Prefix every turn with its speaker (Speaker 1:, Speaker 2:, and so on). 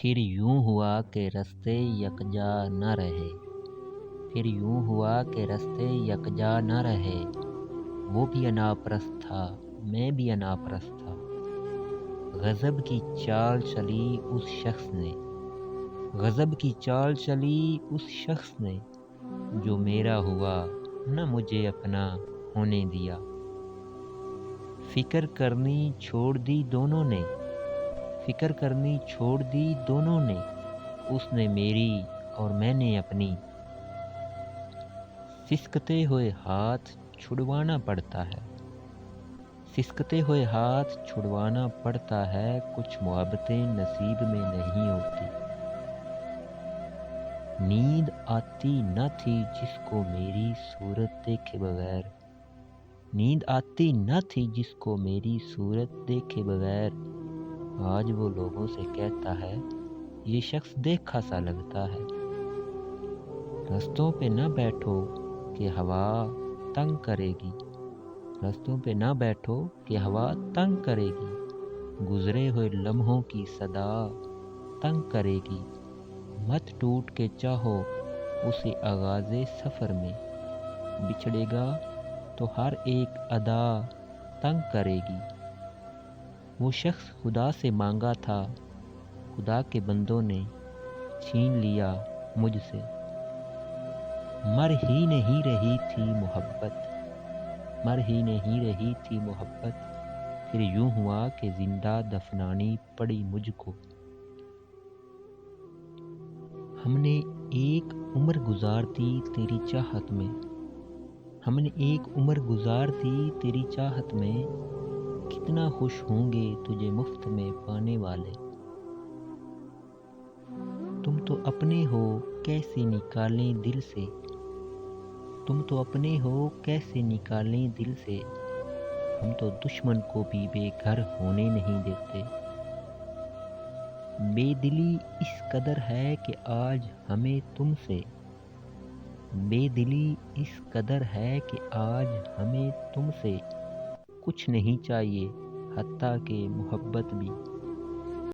Speaker 1: پھر یوں ہوا کہ رستے یکجا نہ رہے، پھر یوں ہوا کہ رستے یکجا نہ رہے، وہ بھی اناپرست تھا، میں بھی اناپرست تھا۔ غضب کی چال چلی اس شخص نے، غضب کی چال چلی اس شخص نے، جو میرا ہوا نہ مجھے اپنا ہونے دیا۔ فکر کرنی چھوڑ دی دونوں نے، فکر کرنی چھوڑ دی دونوں نے، اس نے میری اور میں نے اپنی۔ سسکتے ہوئے ہاتھ چھڑوانا پڑتا ہے، سسکتے ہوئے ہاتھ چھڑوانا پڑتا ہے، کچھ محبتیں نصیب میں نہیں ہوتی۔ نیند آتی نہ تھی جس کو میری صورت دیکھے بغیر، نیند آتی نہ تھی جس کو میری صورت دیکھے بغیر، آج وہ لوگوں سے کہتا ہے یہ شخص دیکھا سا لگتا ہے۔ رستوں پہ نہ بیٹھو کہ ہوا تنگ کرے گی، رستوں پہ نہ بیٹھو کہ ہوا تنگ کرے گی، گزرے ہوئے لمحوں کی صدا تنگ کرے گی، مت ٹوٹ کے چاہو اسے آغاز سفر میں، بچھڑے گا تو ہر ایک ادا تنگ کرے گی۔ وہ شخص خدا سے مانگا تھا، خدا کے بندوں نے چھین لیا مجھ سے۔ مر ہی نہیں رہی تھی محبت، مر ہی نہیں رہی تھی محبت، پھر یوں ہوا کہ زندہ دفنانی پڑی مجھ کو۔ ہم نے ایک عمر گزار دی تیری چاہت میں، ہم نے ایک عمر گزار دی تیری چاہت میں، کتنا خوش ہوں گے تجھے مفت میں پانے والے۔ تم تو اپنے ہو کیسے نکالیں دل سے، تم تو اپنے ہو کیسے نکالیں دل سے، ہم تو دشمن کو بھی بے گھر ہونے نہیں دیتے۔ بے دلی اس قدر ہے کہ آج ہمیں تم سے، بے دلی اس قدر ہے کہ آج ہمیں تم سے کچھ نہیں چاہیے، حتیٰ کہ محبت بھی۔